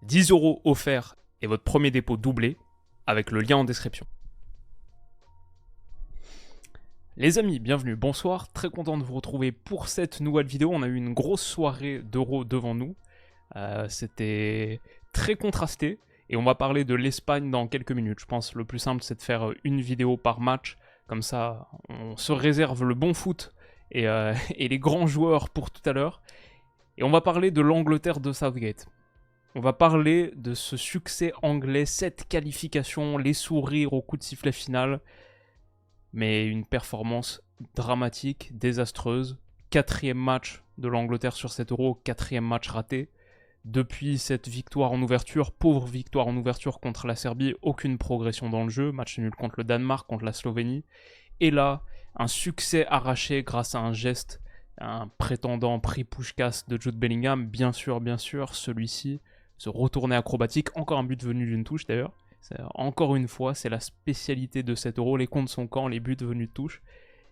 10 € offerts et votre premier dépôt doublé avec le lien en description. Les amis, bienvenue, bonsoir, très content de vous retrouver pour cette nouvelle vidéo. On a eu une grosse soirée d'Euro devant nous, c'était très contrasté et on va parler de l'Espagne dans quelques minutes. Je pense que le plus simple c'est de faire une vidéo par match, comme ça on se réserve le bon foot et les grands joueurs pour tout à l'heure. Et on va parler de l'Angleterre de Southgate. On va parler de ce succès anglais, cette qualification, les sourires au coup de sifflet final. Mais une performance dramatique, désastreuse. 4e match de l'Angleterre sur cet Euro, 4e match raté. Depuis cette victoire en ouverture, pauvre victoire en ouverture contre la Serbie, aucune progression dans le jeu. Match nul contre le Danemark, contre la Slovénie. Et là, un succès arraché grâce à un geste, un prétendant prix Puskás de Jude Bellingham. Bien sûr, celui-ci, ce retourné acrobatique, encore un but venu d'une touche d'ailleurs. Encore une fois, c'est la spécialité de cet Euro, les comptes sont quand, les buts venus de touche.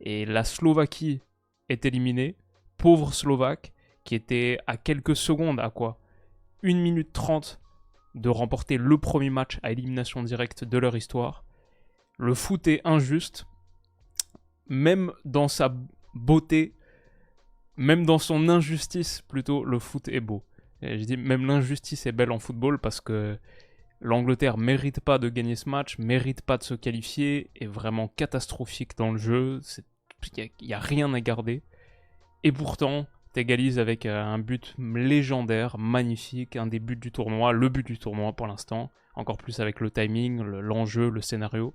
Et la Slovaquie est éliminée, pauvre Slovaque, qui était à quelques secondes, à quoi 1 minute 30 de remporter le premier match à élimination directe de leur histoire. Le foot est injuste, même dans sa beauté, même dans son injustice plutôt, le foot est beau. Et je dis même l'injustice est belle en football parce que l'Angleterre mérite pas de gagner ce match, mérite pas de se qualifier, est vraiment catastrophique dans le jeu, il n'y a rien à garder. Et pourtant, t'égalises avec un but légendaire, magnifique, un des buts du tournoi, le but du tournoi pour l'instant, encore plus avec le timing, l'enjeu, le scénario.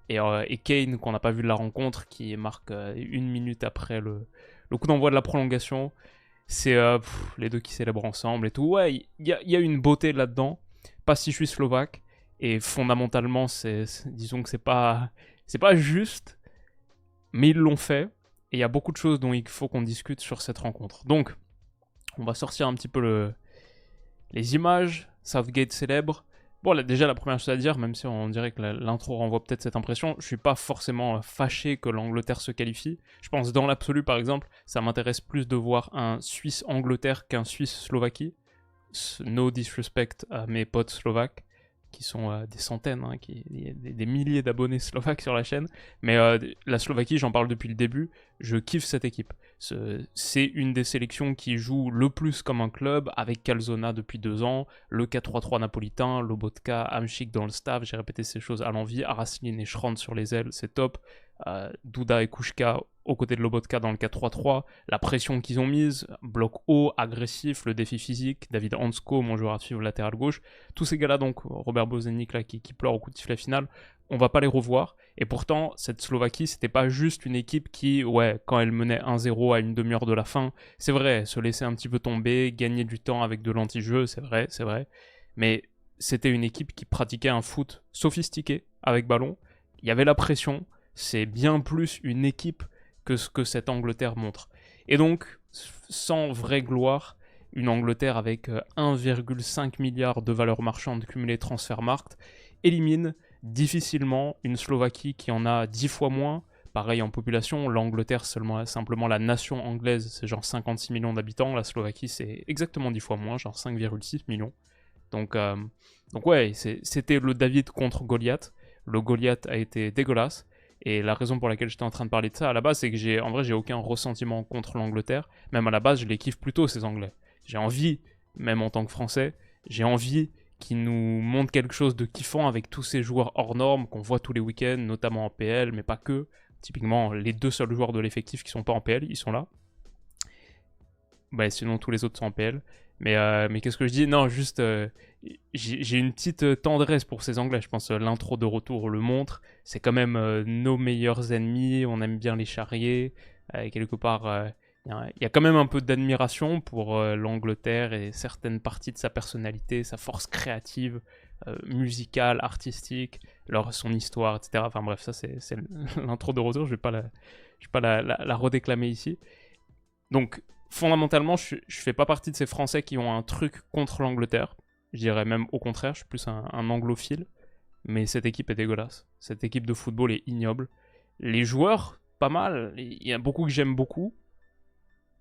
Et Kane, qu'on n'a pas vu de la rencontre, qui marque 1 minute après le coup d'envoi de la prolongation. C'est les deux qui célèbrent ensemble et tout. Ouais, il y a une beauté là-dedans. Pas si je suis slovaque. Et fondamentalement, disons que c'est pas juste. Mais ils l'ont fait. Et il y a beaucoup de choses dont il faut qu'on discute sur cette rencontre. Donc, on va sortir un petit peu les images. Southgate célèbre. Bon, là, déjà, la première chose à dire, même si on dirait que l'intro renvoie peut-être cette impression, je suis pas forcément fâché que l'Angleterre se qualifie. Je pense, dans l'absolu, par exemple, ça m'intéresse plus de voir un Suisse-Angleterre qu'un Suisse-Slovaquie. No disrespect à mes potes slovaques, qui sont des centaines, hein, des milliers d'abonnés slovaques sur la chaîne. Mais la Slovaquie, j'en parle depuis le début, je kiffe cette équipe. C'est une des sélections qui joue le plus comme un club, avec Calzona depuis 2 ans, le 4-3-3 napolitain, Lobotka, Hamšík dans le staff, j'ai répété ces choses à l'envie, Araslin et Schrand sur les ailes, c'est top. Duda et Kuška aux côtés de Lobotka dans le 4-3-3, la pression qu'ils ont mise, bloc haut, agressif, le défi physique, David Hansko, mon joueur à suivre latéral gauche, tous ces gars-là donc, Robert Bozenic là qui pleure au coup de sifflet final, on va pas les revoir, et pourtant cette Slovaquie c'était pas juste une équipe qui, ouais, quand elle menait 1-0 à une demi-heure de la fin, c'est vrai, se laisser un petit peu tomber, gagner du temps avec de l'anti-jeu, c'est vrai, mais c'était une équipe qui pratiquait un foot sophistiqué avec ballon, il y avait la pression, c'est bien plus une équipe que ce que cette Angleterre montre. Et donc, sans vraie gloire, une Angleterre avec 1,5 milliard de valeur marchande cumulée Transfermarkt élimine difficilement une Slovaquie qui en a 10 fois moins. Pareil en population, l'Angleterre, simplement la nation anglaise, c'est genre 56 millions d'habitants, la Slovaquie c'est exactement 10 fois moins, genre 5,6 millions. Donc ouais, c'était le David contre Goliath. Le Goliath a été dégueulasse. Et la raison pour laquelle j'étais en train de parler de ça à la base, c'est que j'ai aucun ressentiment contre l'Angleterre. Même à la base, je les kiffe plutôt, ces Anglais. J'ai envie, même en tant que Français, j'ai envie qu'ils nous montrent quelque chose de kiffant avec tous ces joueurs hors normes qu'on voit tous les week-ends, notamment en PL, mais pas que. Typiquement, les 2 seuls joueurs de l'effectif qui sont pas en PL, ils sont là. Bah, sinon, tous les autres sont en PL. Mais qu'est-ce que je dis? Non, juste, j'ai une petite tendresse pour ces Anglais. Je pense l'intro de retour le montre. C'est quand même nos meilleurs ennemis. On aime bien les charrier. Quelque part, il y a quand même un peu d'admiration pour l'Angleterre et certaines parties de sa personnalité, sa force créative, musicale, artistique, son histoire, etc. Enfin bref, ça c'est l'intro de retour. Je vais pas la redéclamer ici. Donc, fondamentalement, je fais pas partie de ces Français qui ont un truc contre l'Angleterre. Je dirais même au contraire, je suis plus un anglophile. Mais cette équipe est dégueulasse. Cette équipe de football est ignoble. Les joueurs, pas mal. Il y a beaucoup que j'aime beaucoup.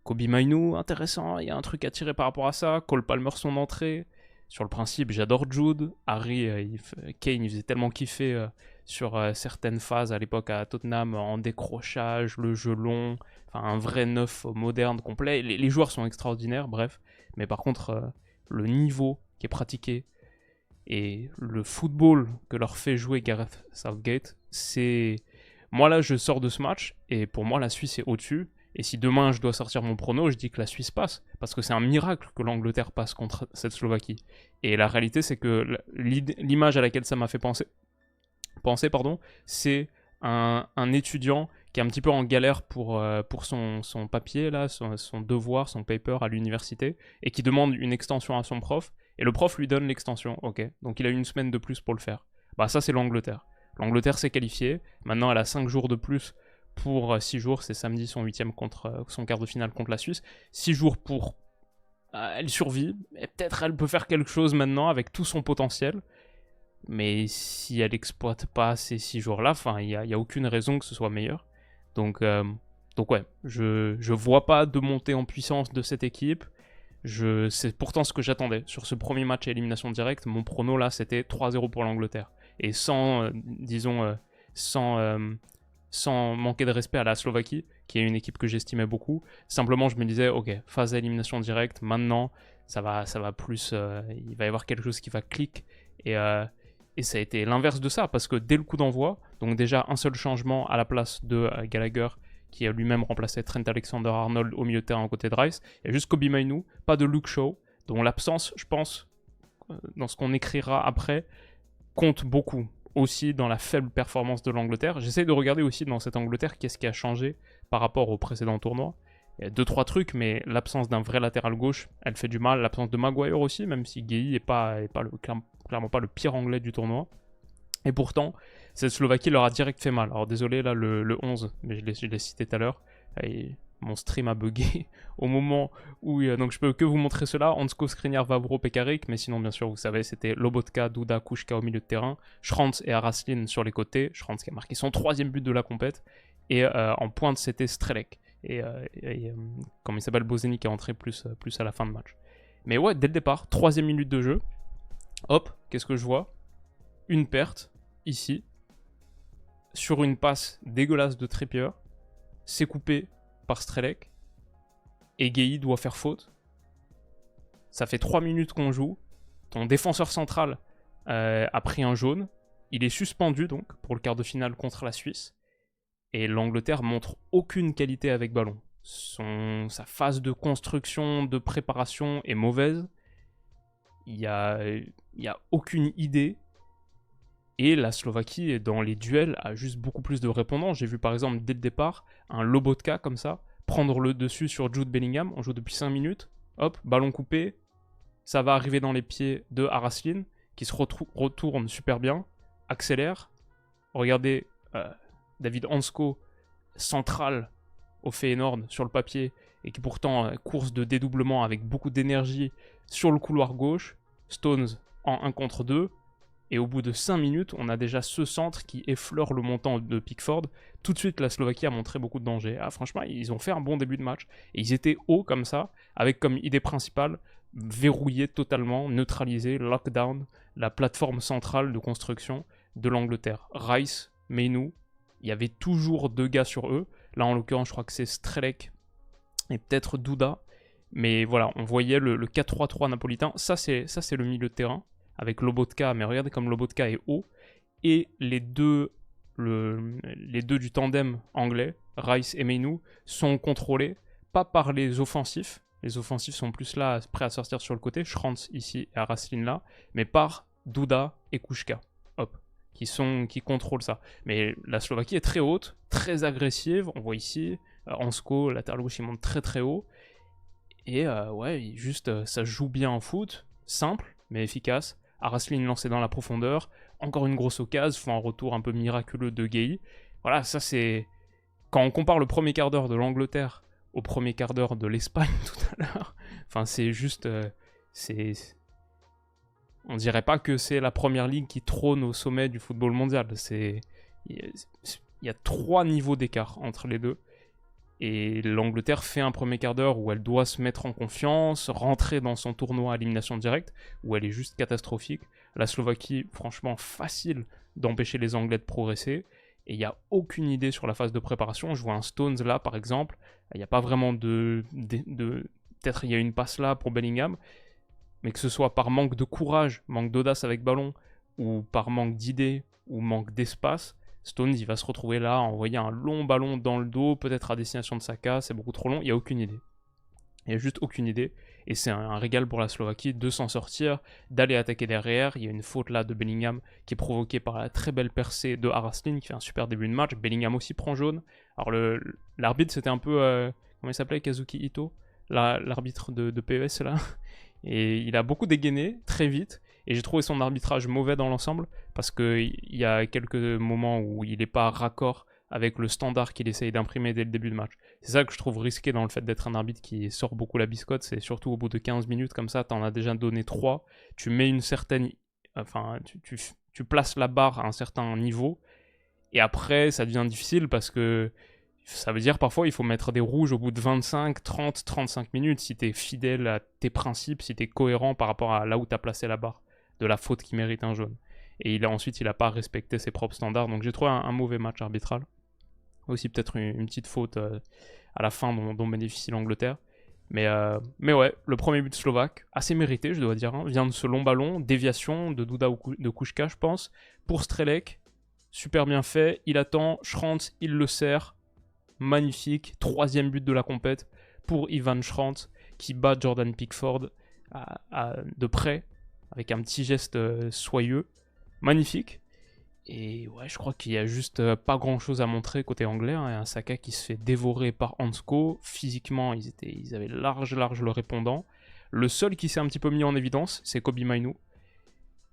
Kobbie Mainoo, intéressant. Il y a un truc à tirer par rapport à ça. Cole Palmer, son entrée. sur le principe, j'adore Jude. Harry, Kane, il faisait tellement kiffer sur certaines phases à l'époque à Tottenham, en décrochage, le jeu long, enfin un vrai neuf moderne, complet. Les joueurs sont extraordinaires, bref. Mais par contre, le niveau qui est pratiqué et le football que leur fait jouer Gareth Southgate, c'est... Moi là, je sors de ce match et pour moi, la Suisse est au-dessus. Et si demain je dois sortir mon prono, je dis que la Suisse passe. Parce que c'est un miracle que l'Angleterre passe contre cette Slovaquie. Et la réalité, c'est que l'image à laquelle ça m'a fait penser, c'est un étudiant qui est un petit peu en galère pour son papier, là, son devoir, son paper à l'université, et qui demande une extension à son prof. Et le prof lui donne l'extension, ok. Donc il a une semaine de plus pour le faire. Bah ça, c'est l'Angleterre. L'Angleterre s'est qualifiée. Maintenant, elle a 5 jours de plus pour 6 jours. C'est samedi son son quart de finale contre la Suisse. 6 jours pour... elle survit. Et peut-être elle peut faire quelque chose maintenant avec tout son potentiel. Mais si elle exploite pas ces 6 jours-là, il n'y a aucune raison que ce soit meilleur. Donc ouais, je vois pas de montée en puissance de cette équipe. C'est pourtant ce que j'attendais. Sur ce premier match à élimination directe, mon prono là, c'était 3-0 pour l'Angleterre. Et sans manquer de respect à la Slovaquie, qui est une équipe que j'estimais beaucoup. Simplement, je me disais, ok, phase à élimination directe, maintenant, ça va plus... il va y avoir quelque chose qui va cliquer. Et ça a été l'inverse de ça, parce que dès le coup d'envoi, donc déjà un seul changement à la place de Gallagher, qui a lui-même remplacé Trent Alexander-Arnold au milieu de terrain à côté de Rice. Il y a juste Kobbie Mainoo, pas de Luke Shaw, dont l'absence, je pense, dans ce qu'on écrira après, compte beaucoup aussi dans la faible performance de l'Angleterre. J'essaie de regarder aussi dans cette Angleterre qu'est-ce qui a changé par rapport au précédent tournoi. Il y a 2-3 trucs, mais l'absence d'un vrai latéral gauche, elle fait du mal. L'absence de Maguire aussi, même si Guéhi n'est clairement pas le pire anglais du tournoi. Et pourtant, cette Slovaquie leur a direct fait mal. Alors désolé, là, le 11, mais je l'ai cité tout à l'heure. Et mon stream a bugué au moment où... donc je peux que vous montrer cela. Hansko, Skriniar, Vavro, Pekarik. Mais sinon, bien sûr, vous savez, c'était Lobotka, Duda, Kuška au milieu de terrain. Schranz et Araslin sur les côtés. Schranz qui a marqué son 3e but de la compète. Et en pointe, c'était Strelec. Et comme il s'appelle, Bozeni qui est entré plus à la fin de match. Mais ouais, dès le départ, 3e minute de jeu. Hop, qu'est-ce que je vois? Une perte, ici, sur une passe dégueulasse de Trippier. C'est coupé par Strelec. Et Guéhi doit faire faute. Ça fait 3 minutes qu'on joue. Ton défenseur central a pris un jaune. Il est suspendu donc pour le quart de finale contre la Suisse. Et l'Angleterre montre aucune qualité avec ballon. Sa phase de construction, de préparation est mauvaise. Il y a aucune idée. Et la Slovaquie, dans les duels, a juste beaucoup plus de répondants. J'ai vu par exemple dès le départ un Lobotka comme ça prendre le dessus sur Jude Bellingham. On joue depuis 5 minutes. Hop, ballon coupé. Ça va arriver dans les pieds de Araslin qui se retourne super bien. Accélère. Regardez David Hansko, central au Feyenoord sur le papier et qui pourtant course de dédoublement avec beaucoup d'énergie sur le couloir gauche. Stones en 1 contre 2. Et au bout de 5 minutes, on a déjà ce centre qui effleure le montant de Pickford. Tout de suite, la Slovaquie a montré beaucoup de danger. Ah, franchement, ils ont fait un bon début de match. Et ils étaient hauts comme ça, avec comme idée principale, verrouiller totalement, neutraliser, lockdown, la plateforme centrale de construction de l'Angleterre. Rice, Mainoo, il y avait toujours 2 gars sur eux. Là, en l'occurrence, je crois que c'est Strelec et peut-être Duda. Mais voilà, on voyait le 4-3-3 napolitain. Ça, c'est le milieu de terrain. Avec Lobotka, mais regardez comme Lobotka est haut. Et les deux du tandem anglais, Rice et Mainoo, sont contrôlés, pas par les offensifs. Les offensifs sont plus là, prêts à sortir sur le côté, Schranz ici et Araslin là, mais par Duda et Kuška, hop, qui contrôlent ça. Mais la Slovaquie est très haute, très agressive, on voit ici, Hansko, latéral gauche, il monte très très haut. Et ouais, juste, ça joue bien en foot, simple, mais efficace. Araslin lancé dans la profondeur, encore une grosse occasion, faut un retour un peu miraculeux de Guéhi. Voilà, ça c'est... Quand on compare le premier quart d'heure de l'Angleterre au premier quart d'heure de l'Espagne tout à l'heure, enfin c'est juste... On dirait pas que c'est la première ligue qui trône au sommet du football mondial. Il y a 3 niveaux d'écart entre les deux. Et l'Angleterre fait un premier quart d'heure où elle doit se mettre en confiance, rentrer dans son tournoi à élimination directe, où elle est juste catastrophique. La Slovaquie, franchement, facile d'empêcher les Anglais de progresser. Et il n'y a aucune idée sur la phase de préparation. Je vois un Stones là, par exemple. Il n'y a pas vraiment peut-être il y a une passe là pour Bellingham. Mais que ce soit par manque de courage, manque d'audace avec ballon, ou par manque d'idées, ou manque d'espace, Stones, il va se retrouver là, envoyer un long ballon dans le dos, peut-être à destination de Saka, c'est beaucoup trop long, il n'y a aucune idée. Il n'y a juste aucune idée. Et c'est un régal pour la Slovaquie de s'en sortir, d'aller attaquer derrière. Il y a une faute là de Bellingham qui est provoquée par la très belle percée de Haraslin qui fait un super début de match. Bellingham aussi prend jaune. Alors l'arbitre c'était un peu... comment il s'appelait, Kazuki Ito, l'arbitre de PES là. Et il a beaucoup dégainé très vite. Et j'ai trouvé son arbitrage mauvais dans l'ensemble parce qu'il y a quelques moments où il n'est pas raccord avec le standard qu'il essaye d'imprimer dès le début de match. C'est ça que je trouve risqué dans le fait d'être un arbitre qui sort beaucoup la biscotte, c'est surtout au bout de 15 minutes comme ça, t'en as déjà donné 3, tu mets une certaine... Enfin, tu places la barre à un certain niveau, et après ça devient difficile parce que ça veut dire parfois il faut mettre des rouges au bout de 25, 30, 35 minutes si t'es fidèle à tes principes, si t'es cohérent par rapport à là où t'as placé la barre, de la faute qui mérite un jaune. Et ensuite il n'a pas respecté ses propres standards, donc j'ai trouvé un mauvais match arbitral. Aussi peut-être une petite faute à la fin dont bénéficie l'Angleterre. Mais ouais, le premier but slovaque, assez mérité je dois dire, hein, vient de ce long ballon, déviation de Duda ou de Kuška je pense, pour Strelec, super bien fait, il attend, Schranz il le sert, magnifique, troisième but de la compète pour Ivan Schranz qui bat Jordan Pickford de près, avec un petit geste soyeux, magnifique. Et ouais, je crois qu'il y a juste pas grand chose à montrer côté anglais. Hein. Un Saka qui se fait dévorer par Hansko. Physiquement, ils avaient large le répondant. Le seul qui s'est un petit peu mis en évidence, c'est Kobbie Mainoo.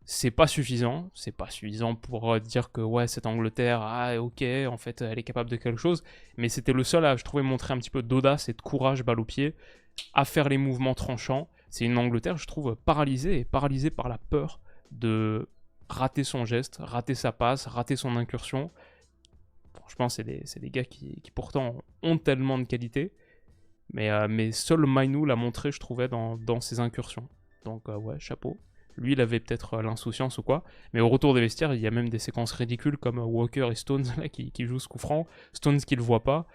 C'est pas suffisant. C'est pas suffisant pour dire que ouais, cette Angleterre, ah ok, en fait, elle est capable de quelque chose. Mais c'était le seul à, je trouvais, montrer un petit peu d'audace et de courage balle au pied, à faire les mouvements tranchants. C'est une Angleterre, je trouve, paralysée par la peur de rater son geste, rater sa passe, rater son incursion. Franchement, c'est des gars qui pourtant ont tellement de qualité, mais seul Mainoo l'a montré, je trouvais, dans ses incursions. Donc ouais, chapeau. Lui, il avait peut-être l'insouciance ou quoi, mais au retour des vestiaires, il y a même des séquences ridicules comme Walker et Stones là, qui jouent ce coup franc, Stones qui le voit pas,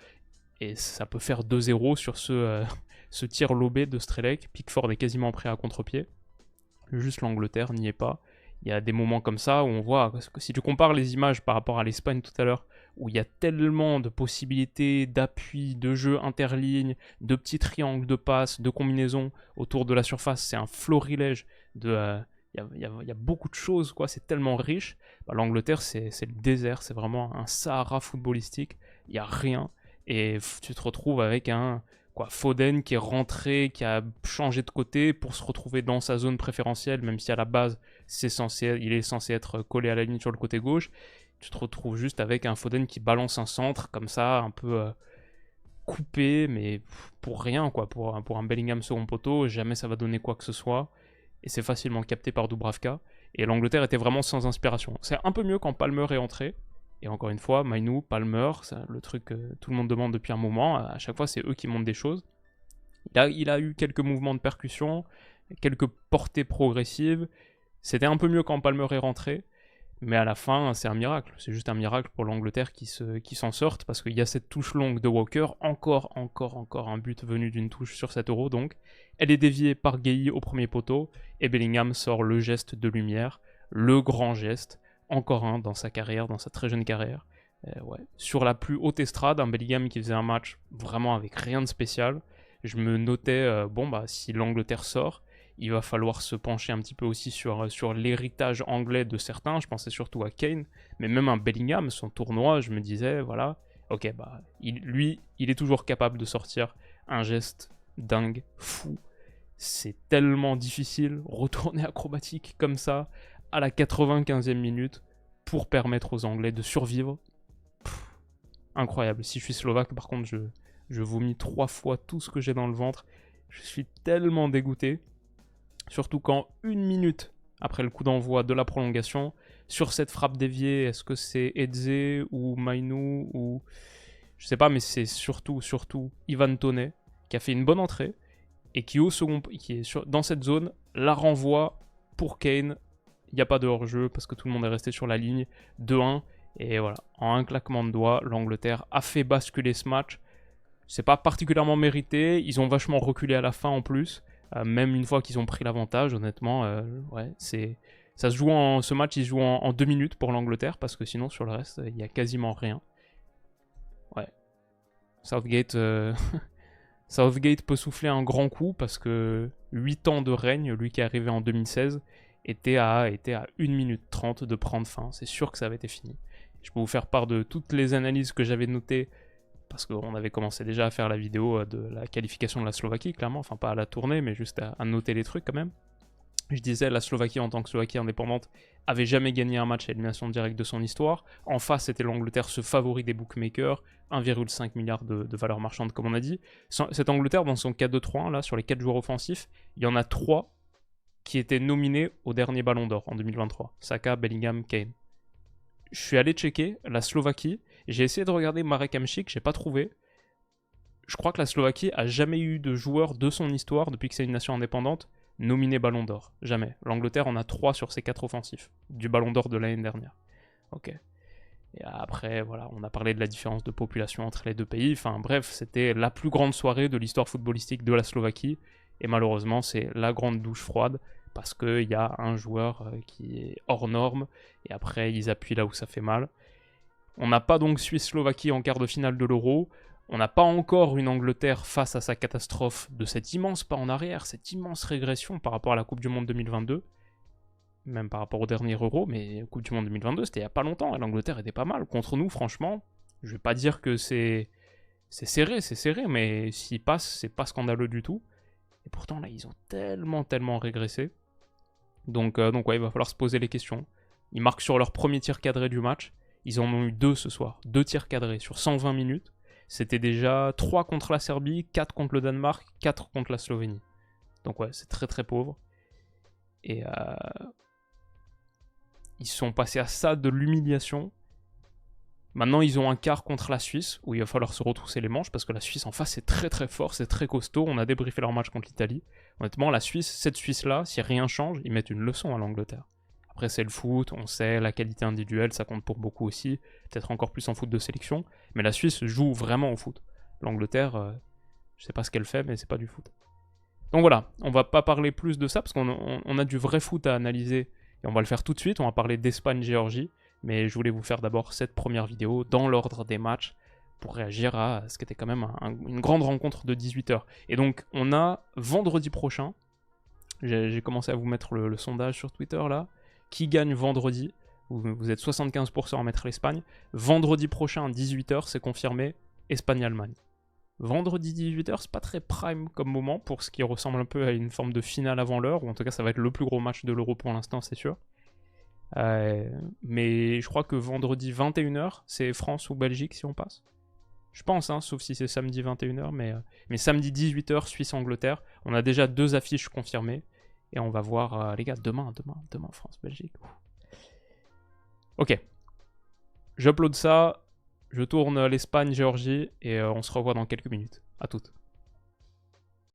et ça peut faire 2-0 sur ce tir lobé de Strelec. Pickford est quasiment prêt à contre-pied. Juste l'Angleterre n'y est pas. Il y a des moments comme ça où on voit, parce que si tu compares les images par rapport à l'Espagne tout à l'heure, où il y a tellement de possibilités d'appui, de jeu interligne, de petits triangles de passes, de combinaisons autour de la surface, c'est un florilège de... Il y a beaucoup de choses, quoi. C'est tellement riche. Bah, l'Angleterre, c'est le désert, c'est vraiment un Sahara footballistique. Il n'y a rien. Et tu te retrouves avec un... Foden qui est rentré, qui a changé de côté pour se retrouver dans sa zone préférentielle, même si à la base il est censé être collé à la ligne sur le côté gauche. Tu te retrouves juste avec un Foden qui balance un centre comme ça, un peu coupé, mais pour rien, quoi. Pour un Bellingham second poteau, jamais ça va donner quoi que ce soit. Et c'est facilement capté par Dubravka. Et l'Angleterre était vraiment sans inspiration. C'est un peu mieux quand Palmer est entré. Et encore une fois, Mainoo, Palmer, c'est le truc que tout le monde demande depuis un moment. À chaque fois, c'est eux qui montent des choses. Il a eu quelques mouvements de percussion, quelques portées progressives. C'était un peu mieux quand Palmer est rentré. Mais à la fin, c'est un miracle. C'est juste un miracle pour l'Angleterre qui s'en sorte. Parce qu'il y a cette touche longue de Walker. Encore un but venu d'une touche sur cet Euro. Donc, elle est déviée par Gueye au premier poteau. Et Bellingham sort le geste de lumière. Le grand geste. Encore un dans sa carrière, dans sa très jeune carrière. Ouais. Sur la plus haute estrade, un Bellingham qui faisait un match vraiment avec rien de spécial. Je me notais, si l'Angleterre sort, il va falloir se pencher un petit peu aussi sur l'héritage anglais de certains. Je pensais surtout à Kane, mais même un Bellingham, son tournoi, je me disais, voilà, ok, il est toujours capable de sortir un geste dingue, fou. C'est tellement difficile, retourner acrobatique comme ça, à la 95e minute, pour permettre aux Anglais de survivre. Incroyable. Si je suis slovaque, par contre, je vomis 3 fois tout ce que j'ai dans le ventre. Je suis tellement dégoûté. Surtout quand 1 minute après le coup d'envoi de la prolongation, sur cette frappe déviée, est-ce que c'est Eze ou Mainoo ou... je sais pas, mais c'est surtout Ivan Toney qui a fait une bonne entrée et qui, dans cette zone, la renvoie pour Kane. Il n'y a pas de hors-jeu parce que tout le monde est resté sur la ligne. 2-1. Et voilà, en un claquement de doigts, l'Angleterre a fait basculer ce match. C'est pas particulièrement mérité. Ils ont vachement reculé à la fin en plus. Même une fois qu'ils ont pris l'avantage, honnêtement, ouais, ça se joue ce match, il se joue en 2 minutes pour l'Angleterre parce que sinon, sur le reste, il n'y a quasiment rien. Ouais. Southgate, Southgate peut souffler un grand coup parce que 8 ans de règne, lui qui est arrivé en 2016, était à 1 minute 30 de prendre fin. C'est sûr que ça avait été fini. Je peux vous faire part de toutes les analyses que j'avais notées parce qu'on avait commencé déjà à faire la vidéo de la qualification de la Slovaquie, clairement. Enfin, pas à la tournée, mais juste à noter les trucs quand même. Je disais, la Slovaquie, en tant que Slovaquie indépendante, avait jamais gagné un match à élimination directe de son histoire. En face, c'était l'Angleterre, ce favori des bookmakers, 1,5 milliard de valeur marchande, comme on a dit. Cette Angleterre, dans son 4-2-3-1, là, sur les 4 joueurs offensifs, il y en a 3 qui étaient nominés au dernier Ballon d'Or en 2023. Saka, Bellingham, Kane. Je suis allé checker la Slovaquie. J'ai essayé de regarder Marek Hamšík, j'ai pas trouvé. Je crois que la Slovaquie a jamais eu de joueur de son histoire, depuis que c'est une nation indépendante, nominé Ballon d'Or. Jamais. L'Angleterre en a 3 sur ses 4 offensifs, du Ballon d'Or de l'année dernière. Ok. Et après, voilà, on a parlé de la différence de population entre les deux pays. Enfin bref, c'était la plus grande soirée de l'histoire footballistique de la Slovaquie. Et malheureusement, c'est la grande douche froide, parce qu'il y a un joueur qui est hors norme, et après, ils appuient là où ça fait mal. On n'a pas donc Suisse-Slovaquie en quart de finale de l'Euro. On n'a pas encore une Angleterre face à sa catastrophe de cet immense pas en arrière, cette immense régression par rapport à la Coupe du Monde 2022. Même par rapport au dernier Euro, mais Coupe du Monde 2022, c'était il n'y a pas longtemps, et l'Angleterre était pas mal. Contre nous, franchement, je vais pas dire que c'est serré, mais s'ils passent, c'est pas scandaleux du tout. Et pourtant, là, ils ont tellement régressé. Donc ouais, il va falloir se poser les questions. Ils marquent sur leur premier tir cadré du match. Ils en ont eu 2 ce soir. 2 tirs cadrés sur 120 minutes. C'était déjà 3 contre la Serbie, 4 contre le Danemark, 4 contre la Slovénie. Donc ouais, c'est très pauvre. Et ils sont passés à ça de l'humiliation. Maintenant, ils ont un quart contre la Suisse, où il va falloir se retrousser les manches, parce que la Suisse en face, c'est très fort, c'est très costaud. On a débriefé leur match contre l'Italie. Honnêtement, la Suisse, cette Suisse-là, si rien change, ils mettent une leçon à l'Angleterre. Après, c'est le foot, on sait, la qualité individuelle, ça compte pour beaucoup aussi. Peut-être encore plus en foot de sélection. Mais la Suisse joue vraiment au foot. L'Angleterre, je sais pas ce qu'elle fait, mais c'est pas du foot. Donc voilà, on va pas parler plus de ça, parce qu'on a du vrai foot à analyser. Et on va le faire tout de suite, on va parler d'Espagne-Géorgie. Mais je voulais vous faire d'abord cette première vidéo dans l'ordre des matchs pour réagir à ce qui était quand même une grande rencontre de 18h. Et donc, on a vendredi prochain, j'ai commencé à vous mettre le sondage sur Twitter là, qui gagne vendredi. Vous êtes 75% à mettre l'Espagne. Vendredi prochain, 18h, c'est confirmé, Espagne-Allemagne. Vendredi 18h, c'est pas très prime comme moment pour ce qui ressemble un peu à une forme de finale avant l'heure, ou en tout cas ça va être le plus gros match de l'Euro pour l'instant, c'est sûr. Mais je crois que vendredi 21h, c'est France ou Belgique si on passe. Je pense, hein, sauf si c'est samedi 21h, mais samedi 18h, Suisse-Angleterre. On a déjà 2 affiches confirmées. Et on va voir, les gars, demain, France-Belgique. Ok. J'upload ça, je tourne l'Espagne-Géorgie, et on se revoit dans quelques minutes. À toutes.